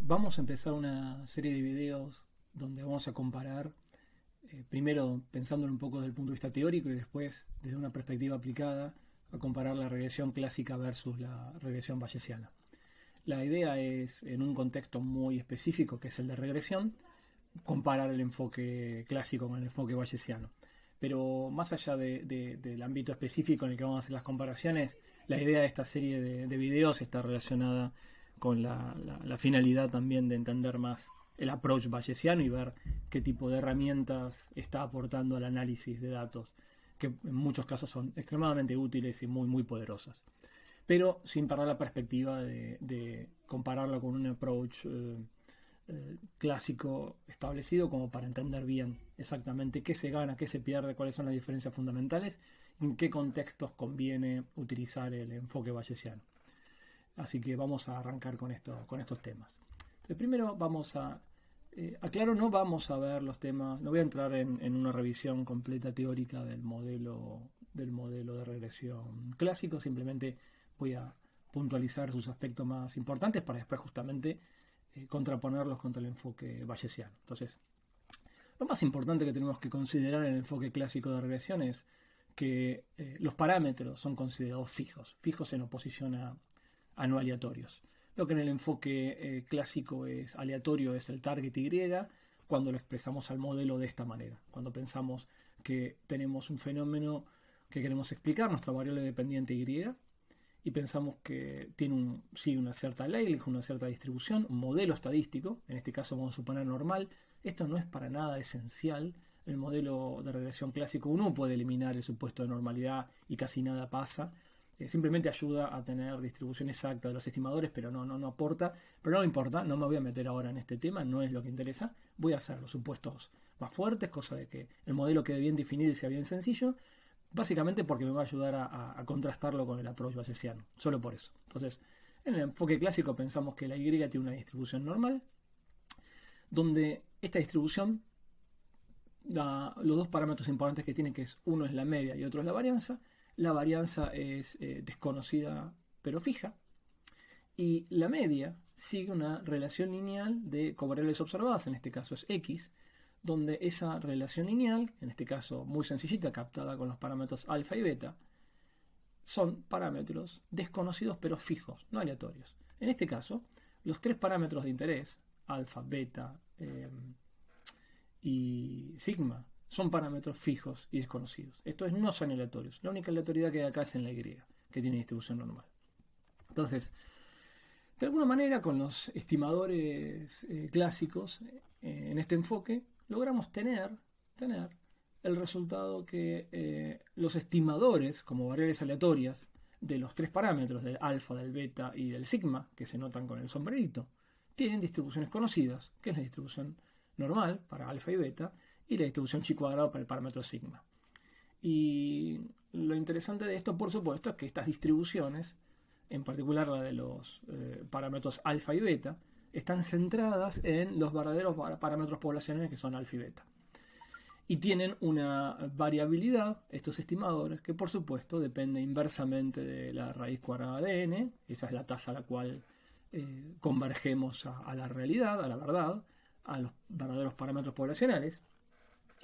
Vamos a empezar una serie de videos donde vamos a comparar, primero pensándolo un poco desde el punto de vista teórico y después desde una perspectiva aplicada, a comparar la regresión clásica versus la regresión bayesiana. La idea es, en un contexto muy específico, que es el de regresión, comparar el enfoque clásico con el enfoque bayesiano. Pero más allá del ámbito específico en el que vamos a hacer las comparaciones, la idea de esta serie de videos está relacionada con la finalidad también de entender más el approach bayesiano y ver qué tipo de herramientas está aportando al análisis de datos, que en muchos casos son extremadamente útiles y muy poderosas. Pero sin perder la perspectiva de compararlo con un approach clásico establecido, como para entender bien exactamente qué se gana, qué se pierde, cuáles son las diferencias fundamentales, en qué contextos conviene utilizar el enfoque bayesiano. Así que vamos a arrancar con estos temas. Entonces, primero vamos a, aclaro, no vamos a ver los temas, no voy a entrar en una revisión completa teórica del modelo de regresión clásico, simplemente voy a puntualizar sus aspectos más importantes para después justamente contraponerlos contra el enfoque bayesiano. Entonces, lo más importante que tenemos que considerar en el enfoque clásico de regresión es que los parámetros son considerados fijos en oposición a no aleatorios. Lo que en el enfoque clásico es aleatorio es el target Y, cuando lo expresamos al modelo de esta manera. Cuando pensamos que tenemos un fenómeno que queremos explicar, nuestra variable dependiente Y, y pensamos que tiene sigue una cierta ley, una cierta distribución, un modelo estadístico, en este caso vamos a suponer normal. Esto no es para nada esencial. El modelo de regresión clásico uno puede eliminar el supuesto de normalidad y casi nada pasa. Simplemente ayuda a tener distribución exacta de los estimadores, pero no aporta. Pero no importa, no me voy a meter ahora en este tema, no es lo que interesa. Voy a hacer los supuestos más fuertes, cosa de que el modelo quede bien definido y sea bien sencillo, básicamente porque me va a ayudar a contrastarlo con el approach bayesiano, solo por eso. Entonces, en el enfoque clásico pensamos que la Y tiene una distribución normal, donde esta distribución, los dos parámetros importantes que tiene, que es uno es la media y otro es la varianza. La varianza es desconocida pero fija, y la media sigue una relación lineal de covariables observadas, en este caso es X, donde esa relación lineal, en este caso muy sencillita, captada con los parámetros alfa y beta, son parámetros desconocidos pero fijos, no aleatorios. En este caso, los tres parámetros de interés, alfa, beta y sigma, son parámetros fijos y desconocidos. Estos no son aleatorios. La única aleatoriedad que hay acá es en la Y, que tiene distribución normal. Entonces, de alguna manera, con los estimadores clásicos, en este enfoque, logramos tener el resultado que los estimadores, como variables aleatorias, de los tres parámetros, del alfa, del beta y del sigma, que se notan con el sombrerito, tienen distribuciones conocidas, que es la distribución normal para alfa y beta, y la distribución chi cuadrado para el parámetro sigma. Y lo interesante de esto, por supuesto, es que estas distribuciones, en particular la de los parámetros alfa y beta, están centradas en los verdaderos parámetros poblacionales que son alfa y beta. Y tienen una variabilidad, estos estimadores, que por supuesto depende inversamente de la raíz cuadrada de n. Esa es la tasa a la cual convergemos a la realidad, a la verdad, a los verdaderos parámetros poblacionales.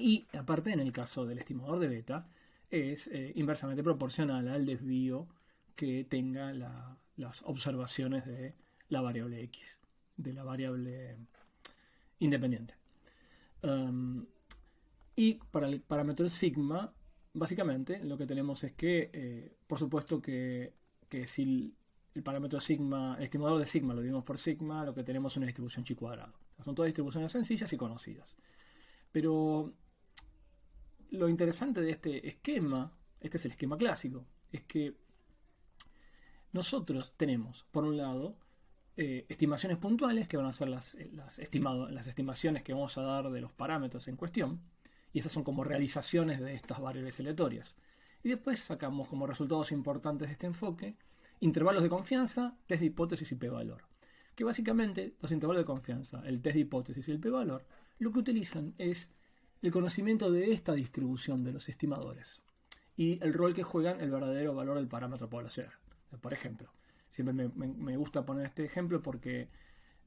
Y aparte, en el caso del estimador de beta, es inversamente proporcional al desvío que tenga las observaciones de la variable X, de la variable independiente. Y para el parámetro sigma, básicamente lo que tenemos es que, por supuesto que si el parámetro sigma, el estimador de sigma lo dividimos por sigma, lo que tenemos es una distribución chi cuadrado. O sea, son todas distribuciones sencillas y conocidas. Pero lo interesante de este esquema, este es el esquema clásico, es que nosotros tenemos, por un lado, estimaciones puntuales, que van a ser las estimaciones que vamos a dar de los parámetros en cuestión, y esas son como realizaciones de estas variables aleatorias. Y después sacamos como resultados importantes de este enfoque intervalos de confianza, test de hipótesis y p-valor. Que básicamente los intervalos de confianza, el test de hipótesis y el p-valor, lo que utilizan es el conocimiento de esta distribución de los estimadores y el rol que juegan el verdadero valor del parámetro poblacional. Por ejemplo, siempre me gusta poner este ejemplo porque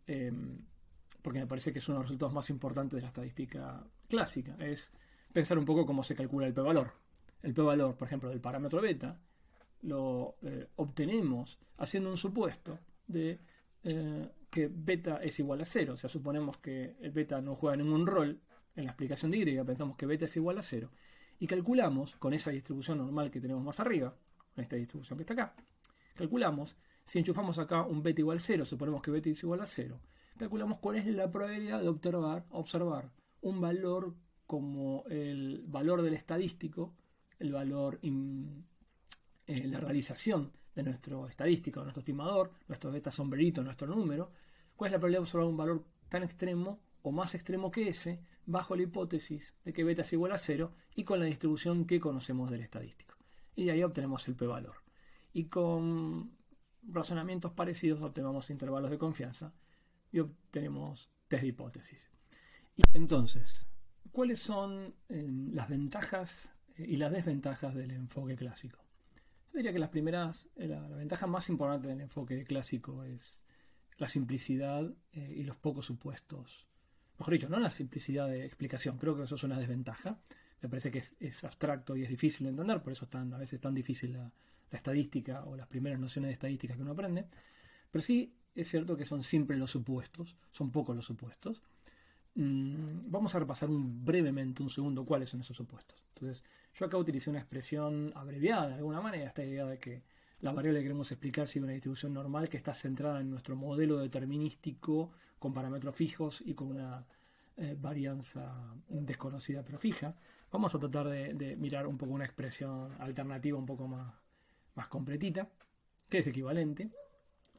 porque me parece que es uno de los resultados más importantes de la estadística clásica, es pensar un poco cómo se calcula el p-valor. El p-valor, por ejemplo, del parámetro beta, lo obtenemos haciendo un supuesto de que beta es igual a 0. O sea, suponemos que el beta no juega ningún rol en la explicación de Y, pensamos que beta es igual a 0. Y calculamos, con esa distribución normal que tenemos más arriba, con esta distribución que está acá, calculamos, si enchufamos acá un beta igual a 0, suponemos que beta es igual a 0, calculamos cuál es la probabilidad de observar un valor como el valor del estadístico, el valor, la realización de nuestro estadístico, de nuestro estimador, nuestro beta sombrerito, nuestro número, cuál es la probabilidad de observar un valor tan extremo o más extremo que ese, bajo la hipótesis de que beta es igual a 0 y con la distribución que conocemos del estadístico. Y de ahí obtenemos el p-valor. Y con razonamientos parecidos obtenemos intervalos de confianza y obtenemos test de hipótesis. Y entonces, ¿cuáles son las ventajas y las desventajas del enfoque clásico? Yo diría que las primeras, la ventaja más importante del enfoque clásico es la simplicidad y los pocos supuestos. Mejor dicho, no la simplicidad de explicación, creo que eso es una desventaja. Me parece que es abstracto y es difícil de entender, por eso a veces es tan difícil la estadística o las primeras nociones de estadística que uno aprende. Pero sí es cierto que son simples los supuestos, son pocos los supuestos. Vamos a repasar brevemente un segundo cuáles son esos supuestos. Entonces, yo acá utilicé una expresión abreviada de alguna manera, esta idea de que la variable que queremos explicar sigue una distribución normal que está centrada en nuestro modelo determinístico con parámetros fijos y con una varianza desconocida pero fija. Vamos a tratar de mirar un poco una expresión alternativa un poco más completita, que es equivalente,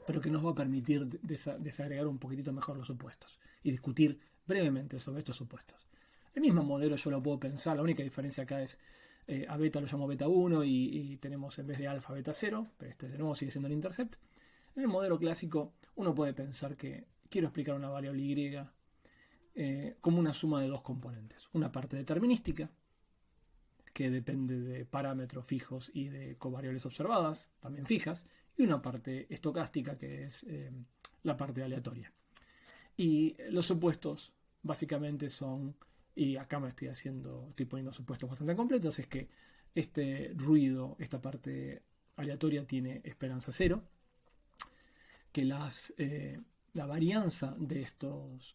pero que nos va a permitir desagregar un poquitito mejor los supuestos y discutir brevemente sobre estos supuestos. El mismo modelo yo lo puedo pensar, la única diferencia acá es a beta lo llamo beta 1 y tenemos en vez de alfa beta 0, pero este de nuevo sigue siendo el intercept. En el modelo clásico uno puede pensar que quiero explicar una variable y como una suma de dos componentes. Una parte determinística, que depende de parámetros fijos y de covariables observadas, también fijas, y una parte estocástica, que es la parte aleatoria. Y los supuestos básicamente son, y acá estoy poniendo supuestos bastante completos, es que este ruido, esta parte aleatoria tiene esperanza 0, que la varianza de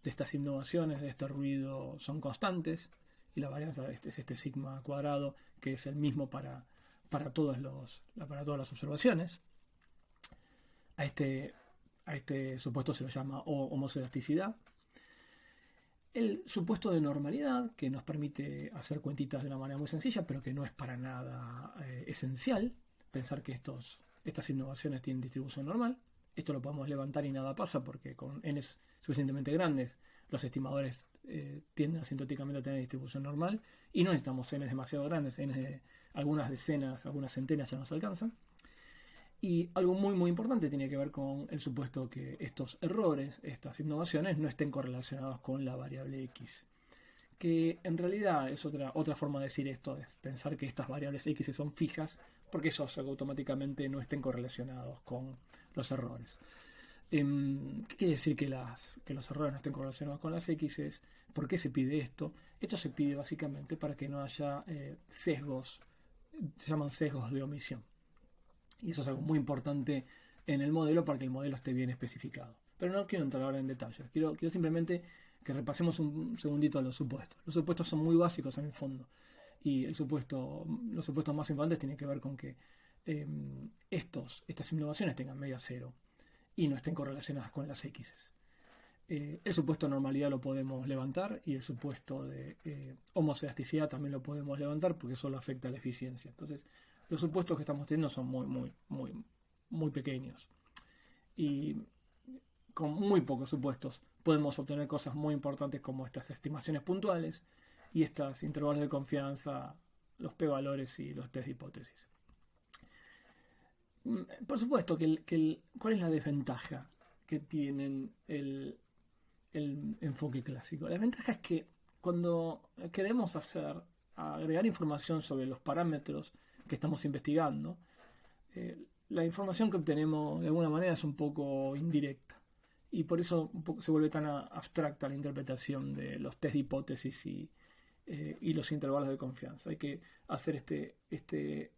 estas innovaciones, de este ruido, son constantes, y la varianza es este sigma cuadrado, que es el mismo para todas las observaciones. A este supuesto se lo llama homoscedasticidad. El supuesto de normalidad, que nos permite hacer cuentitas de una manera muy sencilla, pero que no es para nada esencial, pensar que estas innovaciones tienen distribución normal. Esto lo podemos levantar y nada pasa, porque con n suficientemente grandes, los estimadores tienden asintóticamente a tener distribución normal, y no necesitamos n demasiado grandes, n de algunas decenas, algunas centenas ya nos alcanzan. Y algo muy muy importante tiene que ver con el supuesto que estos errores, estas innovaciones, no estén correlacionados con la variable x. Que en realidad es otra forma de decir esto, es pensar que estas variables x son fijas, porque eso hace que automáticamente no estén correlacionados con los errores. ¿Qué quiere decir que los errores no estén correlacionados con las x? ¿Por qué se pide esto? Esto se pide básicamente para que no haya sesgos, se llaman sesgos de omisión. Y eso es algo muy importante en el modelo para que el modelo esté bien especificado. Pero no quiero entrar ahora en detalles. Quiero simplemente que repasemos un segundito a los supuestos. Los supuestos son muy básicos en el fondo. Y los supuestos más importantes tienen que ver con que estas innovaciones tengan media 0 y no estén correlacionadas con las x. El supuesto de normalidad lo podemos levantar, y el supuesto de homoscedasticidad también lo podemos levantar, porque solo afecta a la eficiencia. Entonces, los supuestos que estamos teniendo son muy pequeños. Y con muy pocos supuestos podemos obtener cosas muy importantes como estas estimaciones puntuales y estos intervalos de confianza, los p-valores y los test de hipótesis. Por supuesto, ¿cuál es la desventaja que tienen el enfoque clásico? La desventaja es que cuando queremos agregar información sobre los parámetros que estamos investigando, la información que obtenemos de alguna manera es un poco indirecta. y por eso un poco se vuelve tan abstracta la interpretación de los test de hipótesis y los intervalos de confianza. Hay que hacer este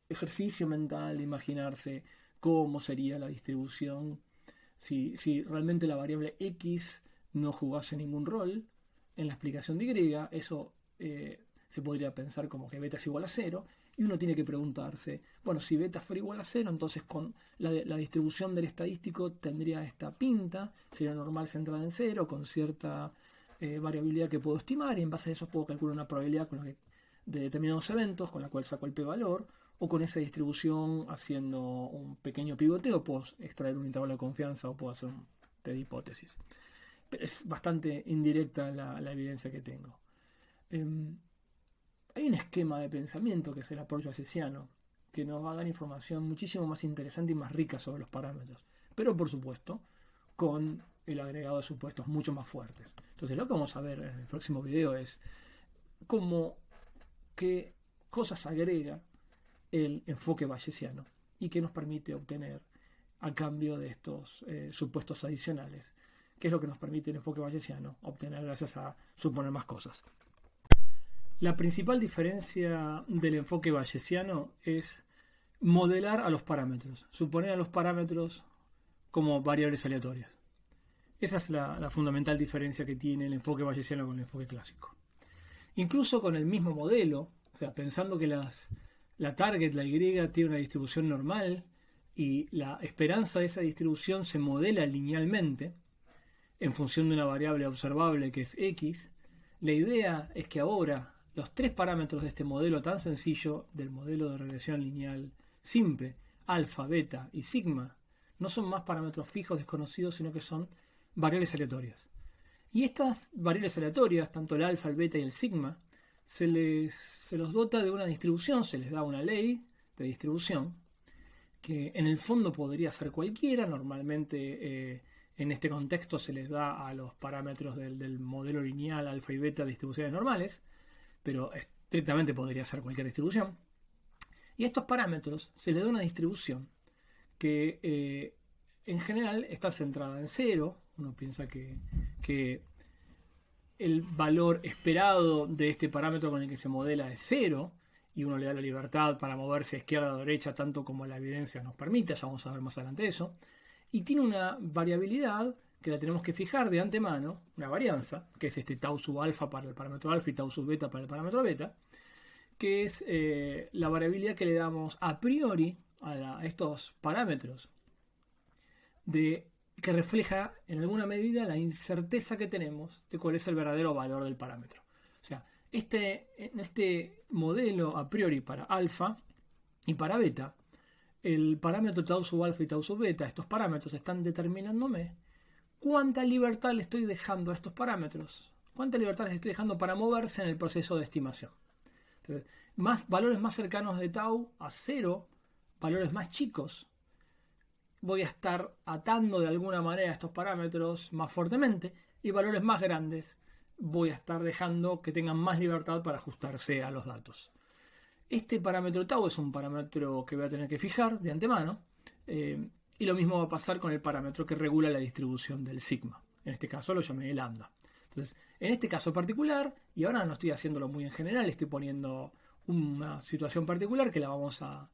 ejercicio mental de imaginarse cómo sería la distribución si realmente la variable X no jugase ningún rol en la explicación de Y. Eso se podría pensar como que beta es igual a 0, y uno tiene que preguntarse, bueno, si beta fuera igual a 0, entonces con la distribución del estadístico tendría esta pinta, sería normal centrada en 0, con cierta variabilidad que puedo estimar, y en base a eso puedo calcular una probabilidad de determinados eventos, con la cual saco el p-valor, o con esa distribución haciendo un pequeño pivoteo puedo extraer un intervalo de confianza o puedo hacer un test de hipótesis. Pero es bastante indirecta la evidencia que tengo. Hay un esquema de pensamiento que es el approach bayesiano, que nos va a dar información muchísimo más interesante y más rica sobre los parámetros, pero por supuesto con el agregado de supuestos mucho más fuertes. Entonces lo que vamos a ver en el próximo video es qué cosas agrega el enfoque bayesiano y qué nos permite obtener a cambio de estos supuestos adicionales, que es lo que nos permite el enfoque bayesiano obtener gracias a suponer más cosas. La principal diferencia del enfoque bayesiano es modelar a los parámetros, suponer a los parámetros como variables aleatorias. Esa es la fundamental diferencia que tiene el enfoque bayesiano con el enfoque clásico. Incluso con el mismo modelo, o sea, pensando que la target, la Y, tiene una distribución normal y la esperanza de esa distribución se modela linealmente en función de una variable observable que es X, la idea es que ahora los tres parámetros de este modelo tan sencillo, del modelo de regresión lineal simple, alfa, beta y sigma, no son más parámetros fijos desconocidos, sino que son variables aleatorias. Y estas variables aleatorias, tanto el alfa, el beta y el sigma, se los dota de una distribución, se les da una ley de distribución, que en el fondo podría ser cualquiera. Normalmente en este contexto se les da a los parámetros del modelo lineal alfa y beta distribuciones normales, pero estrictamente podría ser cualquier distribución. Y a estos parámetros se les da una distribución que en general está centrada en 0. Uno piensa que el valor esperado de este parámetro con el que se modela es 0, y uno le da la libertad para moverse a izquierda o derecha tanto como la evidencia nos permite. Ya vamos a ver más adelante eso. Y tiene una variabilidad que la tenemos que fijar de antemano, una varianza, que es este tau sub alfa para el parámetro alfa y tau sub beta para el parámetro beta, que es la variabilidad que le damos a priori a estos parámetros, que refleja en alguna medida la incerteza que tenemos de cuál es el verdadero valor del parámetro. O sea, en este modelo a priori para alfa y para beta, el parámetro tau sub alfa y tau sub beta, estos parámetros están determinándome cuánta libertad le estoy dejando a estos parámetros, cuánta libertad les estoy dejando para moverse en el proceso de estimación. Entonces, valores más cercanos de tau a 0, valores más chicos, voy a estar atando de alguna manera estos parámetros más fuertemente, y valores más grandes voy a estar dejando que tengan más libertad para ajustarse a los datos. Este parámetro tau es un parámetro que voy a tener que fijar de antemano, y lo mismo va a pasar con el parámetro que regula la distribución del sigma. En este caso lo llamé lambda. Entonces, en este caso particular, y ahora no estoy haciéndolo muy en general, estoy poniendo una situación particular que la vamos a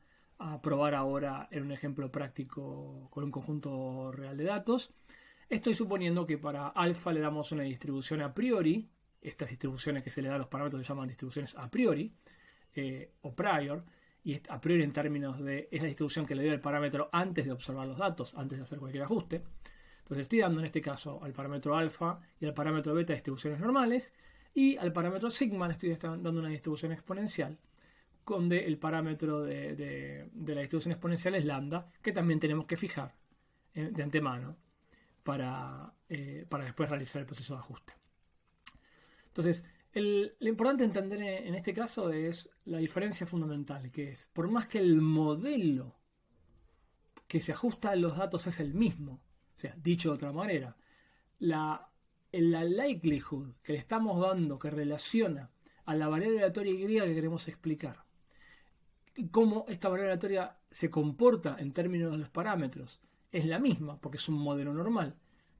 probar ahora en un ejemplo práctico con un conjunto real de datos. Estoy suponiendo que para alfa le damos una distribución a priori. Estas distribuciones que se le dan a los parámetros se llaman distribuciones a priori o prior, y a priori en términos de es la distribución que le doy al parámetro antes de observar los datos, antes de hacer cualquier ajuste. Entonces estoy dando en este caso al parámetro alfa y al parámetro beta distribuciones normales, y al parámetro sigma le estoy dando una distribución exponencial, donde el parámetro de la distribución exponencial es lambda, que también tenemos que fijar de antemano para después realizar el proceso de ajuste. Entonces, lo importante entender en este caso es la diferencia fundamental, que es, por más que el modelo que se ajusta a los datos es el mismo, o sea, dicho de otra manera, la likelihood que le estamos dando que relaciona a la variable aleatoria Y que queremos explicar, y cómo esta variable aleatoria se comporta en términos de los parámetros, es la misma, porque es un modelo normal.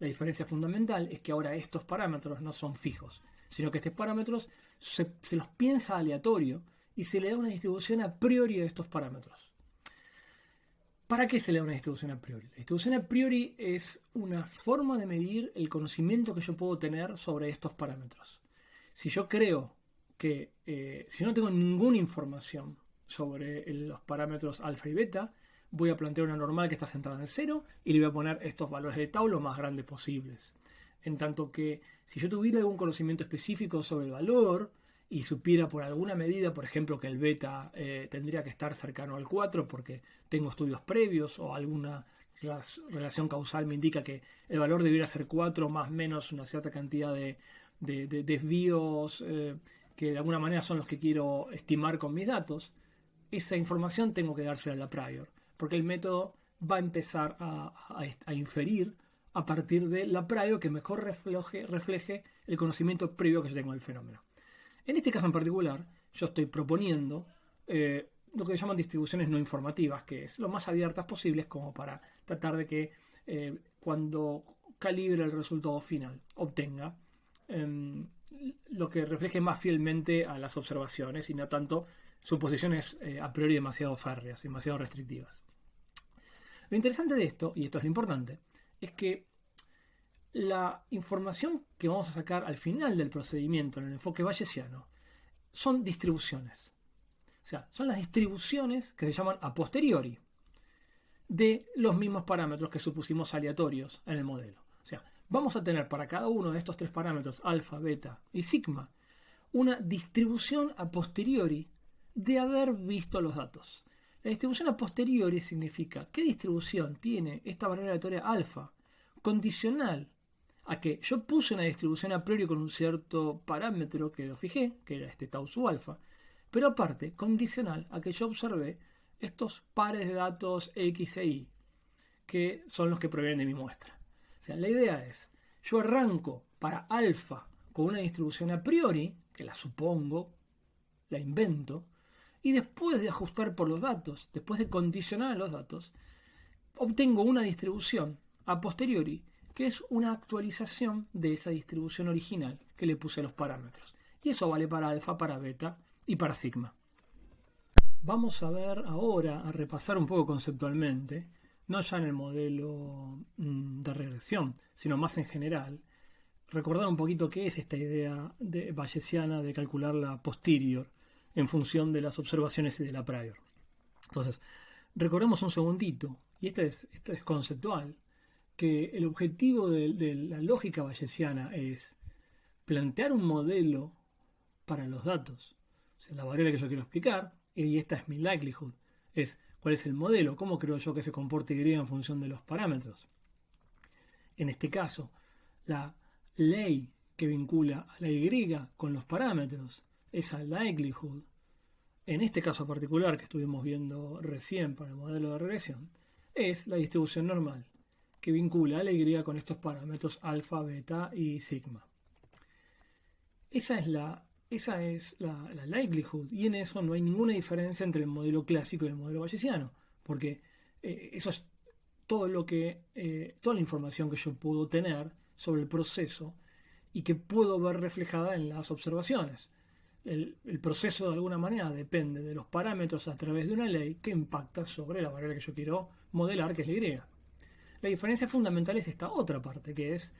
La diferencia fundamental es que ahora estos parámetros no son fijos, sino que estos parámetros se los piensa aleatorio y se le da una distribución a priori de estos parámetros. ¿Para qué se le da una distribución a priori? La distribución a priori es una forma de medir el conocimiento que yo puedo tener sobre estos parámetros. Si yo creo que, si yo no tengo ninguna información sobre los parámetros alfa y beta, voy a plantear una normal que está centrada en 0 y le voy a poner estos valores de tau lo más grandes posibles. En tanto que si yo tuviera algún conocimiento específico sobre el valor y supiera por alguna medida, por ejemplo, que el beta tendría que estar cercano al 4 porque tengo estudios previos o alguna relación causal me indica que el valor debiera ser 4 más menos una cierta cantidad de desvíos que de alguna manera son los que quiero estimar con mis datos, esa información tengo que dársela a la prior, porque el método va a empezar a inferir a partir de la prior que mejor refleje el conocimiento previo que yo tengo del fenómeno. En este caso en particular, yo estoy proponiendo lo que se llaman distribuciones no informativas, que es lo más abiertas posibles como para tratar de que cuando calibre el resultado final obtenga lo que refleje más fielmente a las observaciones y no tanto suposiciones a priori demasiado férreas, demasiado restrictivas. Lo interesante de esto, y esto es lo importante, es que la información que vamos a sacar al final del procedimiento en el enfoque bayesiano son distribuciones. O sea, son las distribuciones que se llaman a posteriori de los mismos parámetros que supusimos aleatorios en el modelo. O sea, vamos a tener para cada uno de estos tres parámetros, alfa, beta y sigma, una distribución a posteriori de haber visto los datos. La distribución a posteriori significa qué distribución tiene esta variable aleatoria alfa condicional a que yo puse una distribución a priori con un cierto parámetro que lo fijé, que era este tau sub alfa, pero aparte condicional a que yo observé estos pares de datos X e Y, que son los que provienen de mi muestra. O sea, la idea es, yo arranco para alfa con una distribución a priori, que la supongo, la invento, y después de ajustar por los datos, después de condicionar a los datos, obtengo una distribución a posteriori, que es una actualización de esa distribución original que le puse a los parámetros. Y eso vale para alfa, para beta y para sigma. Vamos a ver ahora, a repasar un poco conceptualmente, no ya en el modelo de regresión, sino más en general, recordar un poquito qué es esta idea bayesiana de calcular la posterior en función de las observaciones y de la prior. Entonces, recordemos un segundito, y esto es conceptual, que el objetivo de la lógica bayesiana es plantear un modelo para los datos. O sea, la variable que yo quiero explicar, y esta es mi likelihood, es cuál es el modelo, cómo creo yo que se comporte Y en función de los parámetros. En este caso, la ley que vincula a la Y con los parámetros, esa likelihood, en este caso particular que estuvimos viendo recién para el modelo de regresión, es la distribución normal que vincula a la Y con estos parámetros alfa, beta y sigma. Esa es la likelihood, y en eso no hay ninguna diferencia entre el modelo clásico y el modelo bayesiano, porque eso es todo toda la información que yo puedo tener sobre el proceso y que puedo ver reflejada en las observaciones. El proceso de alguna manera depende de los parámetros a través de una ley que impacta sobre la variable que yo quiero modelar, que es la Y. La diferencia fundamental es esta otra parte, que es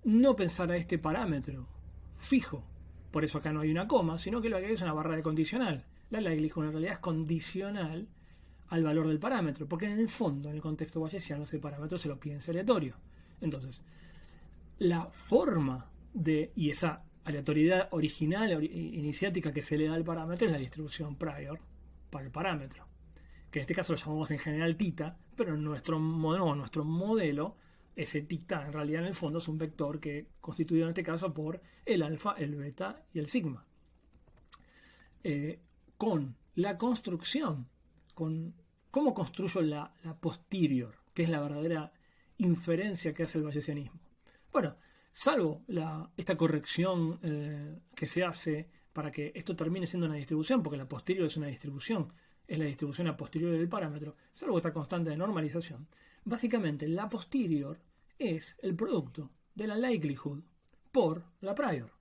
no pensar a este parámetro fijo, por eso acá no hay una coma, sino que lo que hay es una barra de condicional. La likelihood en realidad es condicional al valor del parámetro, porque en el fondo, en el contexto bayesiano, ese parámetro se lo piensa aleatorio. Entonces, la forma y esa aleatoriedad original, iniciática que se le da al parámetro es la distribución prior para el parámetro, que en este caso lo llamamos en general tita, pero en nuestro modelo ese tita en realidad en el fondo es un vector que constituido en este caso por el alfa, el beta y el sigma. Con la construcción, con cómo construyo la posterior, que es la verdadera inferencia que hace el bayesianismo. Bueno, salvo esta corrección que se hace para que esto termine siendo una distribución, porque la posterior es una distribución, es la distribución a posteriori del parámetro, salvo esta constante de normalización. Básicamente, la posterior es el producto de la likelihood por la prior.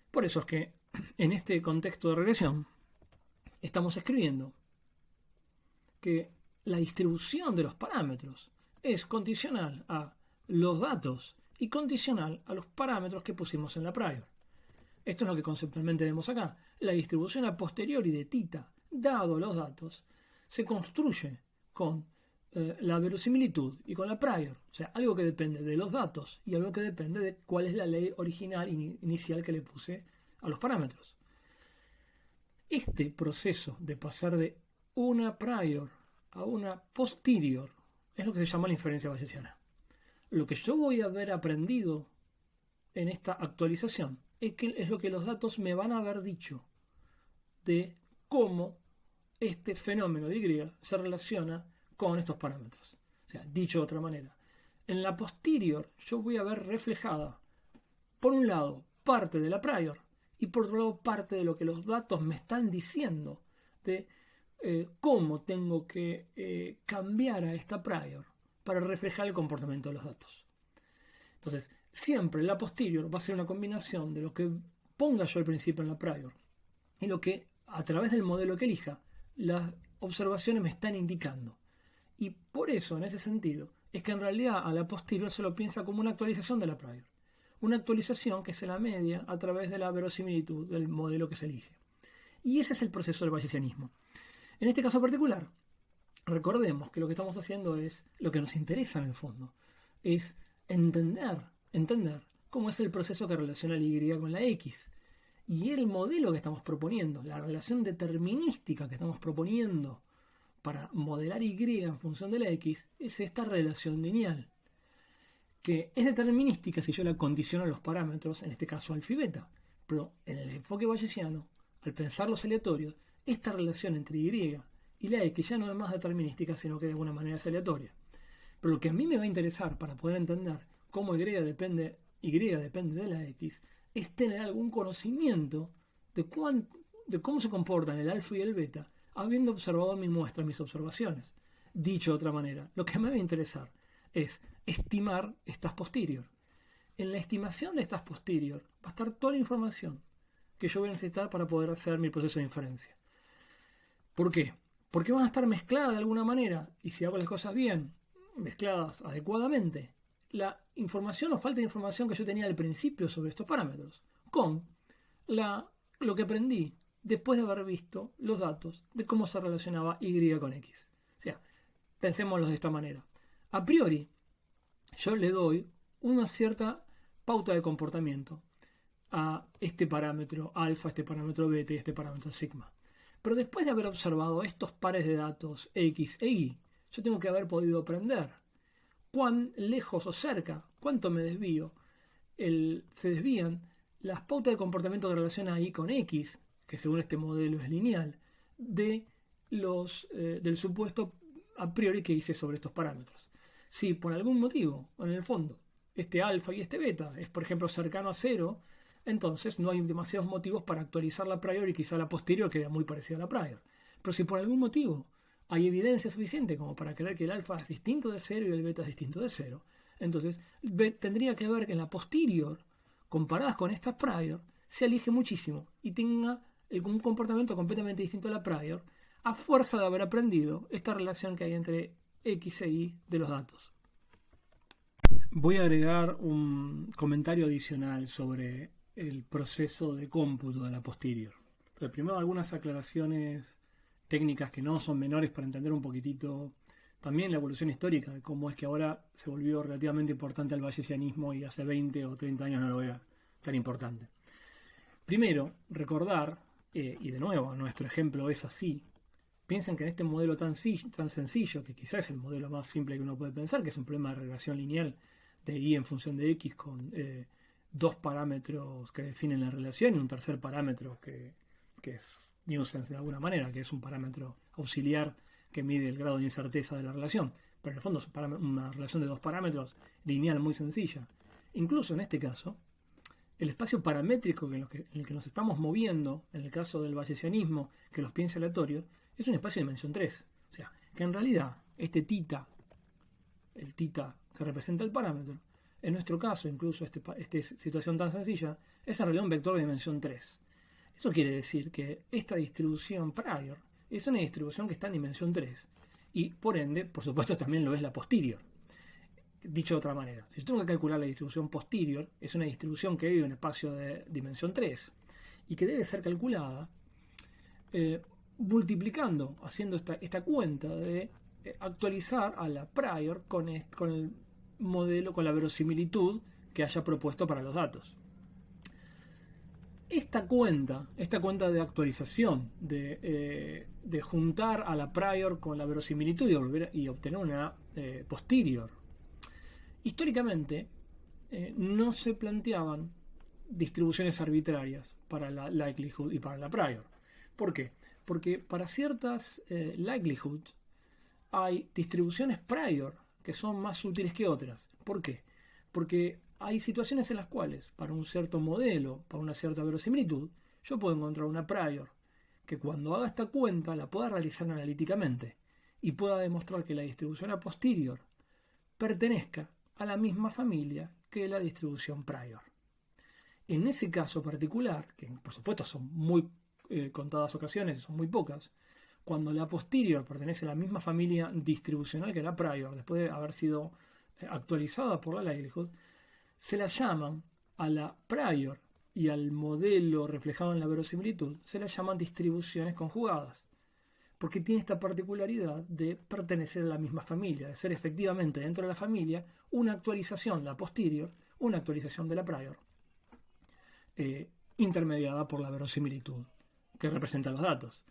Por eso es que en este contexto de regresión estamos escribiendo que la distribución de los parámetros es condicional a los datos y condicional a los parámetros que pusimos en la prior. Esto es lo que conceptualmente vemos acá. La distribución a posteriori de θ, dado los datos, se construye con la verosimilitud y con la prior. O sea, algo que depende de los datos y algo que depende de cuál es la ley original inicial que le puse a los parámetros. Este proceso de pasar de una prior a una posterior es lo que se llama la inferencia bayesiana. Lo que yo voy a haber aprendido en esta actualización es lo que los datos me van a haber dicho de cómo este fenómeno de Y se relaciona con estos parámetros. O sea, dicho de otra manera, en la posterior yo voy a ver reflejada, por un lado, parte de la prior y por otro lado, parte de lo que los datos me están diciendo de cómo tengo que cambiar a esta prior para reflejar el comportamiento de los datos. Entonces, siempre la posterior va a ser una combinación de lo que ponga yo al principio en la prior y lo que, a través del modelo que elija, las observaciones me están indicando. Y por eso, en ese sentido, es que en realidad a la posterior se lo piensa como una actualización de la prior. Una actualización que se la media a través de la verosimilitud del modelo que se elige. Y ese es el proceso del bayesianismo. En este caso particular, recordemos que lo que estamos haciendo es, lo que nos interesa en el fondo, es entender cómo es el proceso que relaciona la Y con la X. Y el modelo que estamos proponiendo, la relación determinística que estamos proponiendo para modelar Y en función de la X, es esta relación lineal, que es determinística si yo la condiciono a los parámetros, en este caso alfa y beta. Pero en el enfoque bayesiano, al pensar los aleatorios, esta relación entre Y y la X ya no es más determinística, sino que de alguna manera es aleatoria. Pero lo que a mí me va a interesar para poder entender cómo Y depende de la X es tener algún conocimiento de cómo se comportan el alfa y el beta, habiendo observado mi muestra, mis observaciones. Dicho de otra manera, lo que me va a interesar es estimar estas posterior. En la estimación de estas posterior va a estar toda la información que yo voy a necesitar para poder hacer mi proceso de inferencia. ¿Por qué? Porque van a estar mezcladas de alguna manera, y si hago las cosas bien, mezcladas adecuadamente, la información o falta de información que yo tenía al principio sobre estos parámetros, con lo que aprendí después de haber visto los datos de cómo se relacionaba Y con X. O sea, pensémoslo de esta manera. A priori, yo le doy una cierta pauta de comportamiento a este parámetro alfa, este parámetro beta y este parámetro sigma. Pero después de haber observado estos pares de datos X e Y, yo tengo que haber podido aprender cuán lejos o cerca, cuánto me desvío, se desvían las pautas de comportamiento que relaciona Y con X, que según este modelo es lineal, del supuesto a priori que hice sobre estos parámetros. Si por algún motivo, en el fondo, este alfa y este beta es, por ejemplo, cercano a 0, entonces no hay demasiados motivos para actualizar la prior y quizá la posterior queda muy parecida a la prior. Pero si por algún motivo hay evidencia suficiente como para creer que el alfa es distinto de 0 y el beta es distinto de 0, entonces tendría que ver que en la posterior, comparadas con esta prior, se elige muchísimo y tenga un comportamiento completamente distinto a la prior, a fuerza de haber aprendido esta relación que hay entre X e Y de los datos. Voy a agregar un comentario adicional sobre el proceso de cómputo de la posterior. Pero primero algunas aclaraciones técnicas que no son menores para entender un poquitito también la evolución histórica de cómo es que ahora se volvió relativamente importante el bayesianismo y hace 20 o 30 años no lo era tan importante. Primero, recordar, y de nuevo, nuestro ejemplo es así, piensen que en este modelo tan sencillo, que quizás es el modelo más simple que uno puede pensar, que es un problema de regresión lineal de Y en función de X con dos parámetros que definen la relación y un tercer parámetro que es nuisance de alguna manera, que es un parámetro auxiliar que mide el grado de incerteza de la relación. Pero en el fondo es una relación de dos parámetros lineal muy sencilla. Incluso en este caso, el espacio paramétrico en el que nos estamos moviendo, en el caso del bayesianismo, que los piensa aleatorio, es un espacio de dimensión 3. O sea, que en realidad este θ, el θ que representa el parámetro. En nuestro caso, incluso esta situación tan sencilla, es en realidad un vector de dimensión 3. Eso quiere decir que esta distribución prior es una distribución que está en dimensión 3 y por ende, por supuesto, también lo es la posterior. Dicho de otra manera, si yo tengo que calcular la distribución posterior, es una distribución que vive en espacio de dimensión 3 y que debe ser calculada multiplicando, haciendo esta cuenta de actualizar a la prior con el modelo, con la verosimilitud que haya propuesto para los datos. Esta cuenta de actualización, de juntar a la prior con la verosimilitud y obtener una posterior, históricamente no se planteaban distribuciones arbitrarias para la likelihood y para la prior. ¿Por qué? Porque para ciertas likelihood hay distribuciones prior que son más útiles que otras. ¿Por qué? Porque hay situaciones en las cuales, para un cierto modelo, para una cierta verosimilitud, yo puedo encontrar una prior que cuando haga esta cuenta la pueda realizar analíticamente y pueda demostrar que la distribución a posterior pertenezca a la misma familia que la distribución prior. En ese caso particular, que por supuesto son muy contadas ocasiones, son muy pocas, cuando la posterior pertenece a la misma familia distribucional que la prior, después de haber sido actualizada por la likelihood, se la llaman a la prior y al modelo reflejado en la verosimilitud, se la llaman distribuciones conjugadas, porque tiene esta particularidad de pertenecer a la misma familia, de ser efectivamente dentro de la familia una actualización, la posterior, una actualización de la prior, intermediada por la verosimilitud que representa los datos.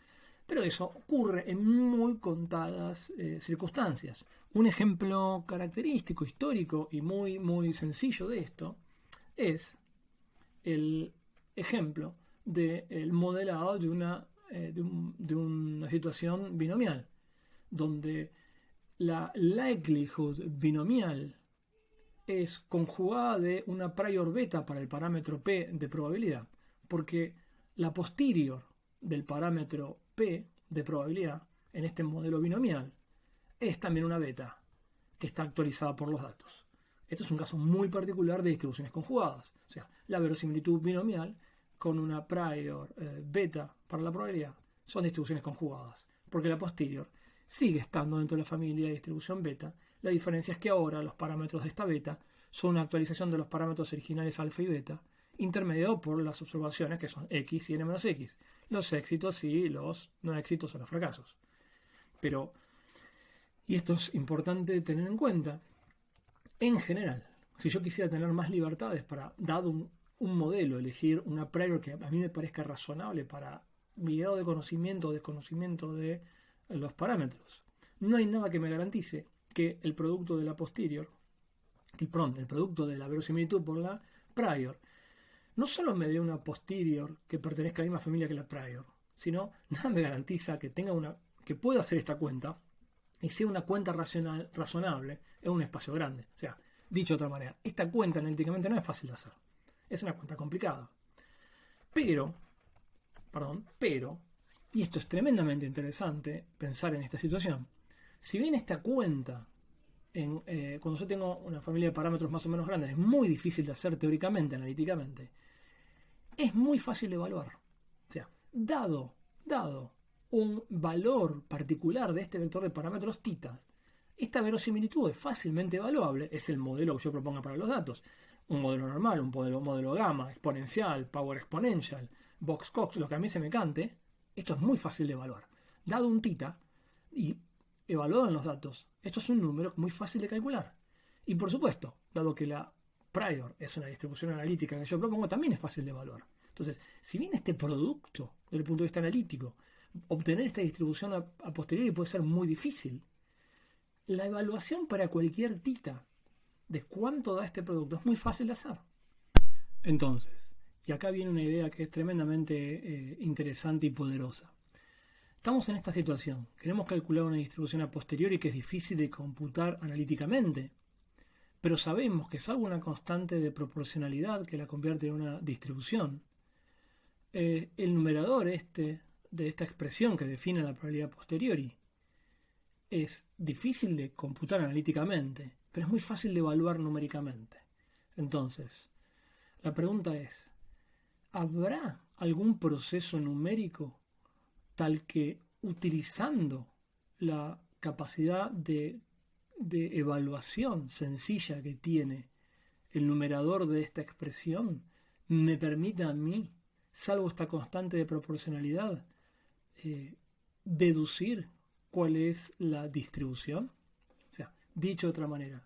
Pero eso ocurre en muy contadas circunstancias. Un ejemplo característico, histórico y muy, muy sencillo de esto es el ejemplo del modelado de una situación binomial, donde la likelihood binomial es conjugada de una prior beta para el parámetro P de probabilidad, porque la posterior del parámetro P de probabilidad en este modelo binomial es también una beta que está actualizada por los datos. Esto es un caso muy particular de distribuciones conjugadas, o sea, la verosimilitud binomial con una prior beta para la probabilidad son distribuciones conjugadas, porque la posterior sigue estando dentro de la familia de distribución beta. La diferencia es que ahora los parámetros de esta beta son una actualización de los parámetros originales alfa y beta, intermediado por las observaciones que son x y n-x, los éxitos y los no éxitos o los fracasos. Pero, y esto es importante tener en cuenta, en general, si yo quisiera tener más libertades para, dado un modelo, elegir una prior que a mí me parezca razonable para mi grado de conocimiento o desconocimiento de los parámetros, no hay nada que me garantice que el producto de la posterior, el producto de la verosimilitud por la prior, no solo me dé una posterior que pertenezca a la misma familia que la prior, sino nada me garantiza que que pueda hacer esta cuenta y sea una cuenta razonable en un espacio grande. O sea, dicho de otra manera, esta cuenta analíticamente no es fácil de hacer. Es una cuenta complicada. Pero, y esto es tremendamente interesante pensar en esta situación, si bien esta cuenta, cuando yo tengo una familia de parámetros más o menos grandes, es muy difícil de hacer teóricamente, analíticamente, es muy fácil de evaluar. O sea, dado un valor particular de este vector de parámetros θ, esta verosimilitud es fácilmente evaluable, es el modelo que yo proponga para los datos. Un modelo normal, un modelo gamma, exponencial, power exponential, Box-Cox, lo que a mí se me cante, esto es muy fácil de evaluar. Dado un θ y evaluado en los datos, esto es un número muy fácil de calcular. Y por supuesto, dado que la prior es una distribución analítica que yo propongo, también es fácil de evaluar. Entonces, si bien este producto, desde el punto de vista analítico, obtener esta distribución a posteriori puede ser muy difícil, la evaluación para cualquier θ de cuánto da este producto es muy fácil de hacer. Entonces, y acá viene una idea que es tremendamente interesante y poderosa. Estamos en esta situación, queremos calcular una distribución a posteriori que es difícil de computar analíticamente, pero sabemos que salvo una constante de proporcionalidad que la convierte en una distribución, el numerador de esta expresión que define la probabilidad a posteriori es difícil de computar analíticamente pero es muy fácil de evaluar numéricamente. Entonces, la pregunta es, ¿habrá algún proceso numérico tal que utilizando la capacidad de evaluación sencilla que tiene el numerador de esta expresión me permita a mí, salvo esta constante de proporcionalidad, deducir cuál es la distribución? O sea, dicho de otra manera,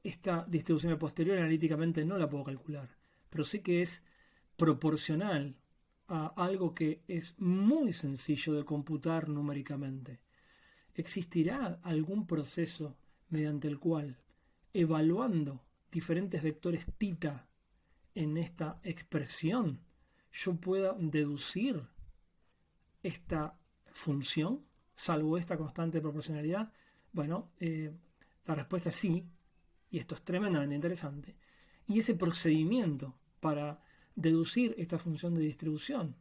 esta distribución a posteriori analíticamente no la puedo calcular, pero sí que es proporcional a algo que es muy sencillo de computar numéricamente. ¿Existirá algún proceso mediante el cual, evaluando diferentes vectores θ en esta expresión, yo pueda deducir esta función, salvo esta constante de proporcionalidad? Bueno, la respuesta es sí, y esto es tremendamente interesante. Y ese procedimiento para deducir esta función de distribución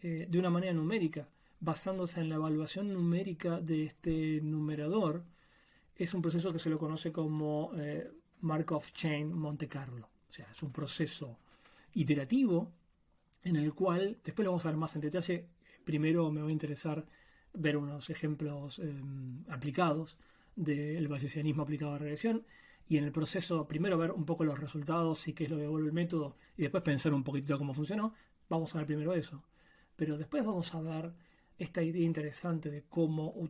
de una manera numérica, basándose en la evaluación numérica de este numerador, es un proceso que se lo conoce como Markov Chain Monte Carlo. O sea, es un proceso iterativo en el cual, después lo vamos a ver más en detalle. Primero me va a interesar ver unos ejemplos aplicados del bayesianismo aplicado a regresión, y en el proceso primero ver un poco los resultados y qué es lo que devuelve el método, y después pensar un poquitito cómo funcionó. Vamos a ver primero eso, pero después vamos a ver esta idea interesante de cómo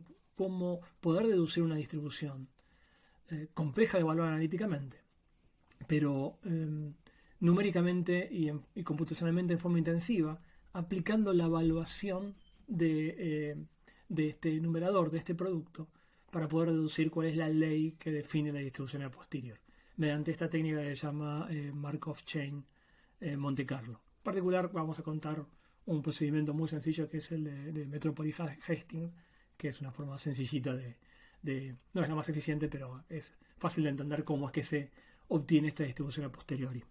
poder deducir una distribución compleja de evaluar analíticamente, pero numéricamente y computacionalmente en forma intensiva, aplicando la evaluación de este numerador, de este producto, para poder deducir cuál es la ley que define la distribución a posterior, mediante esta técnica que se llama Markov Chain Monte Carlo. En particular vamos a contar un procedimiento muy sencillo que es el de Metropolis-Hastings, que es una forma sencillita no es la más eficiente, pero es fácil de entender cómo es que se obtiene esta distribución a posteriori.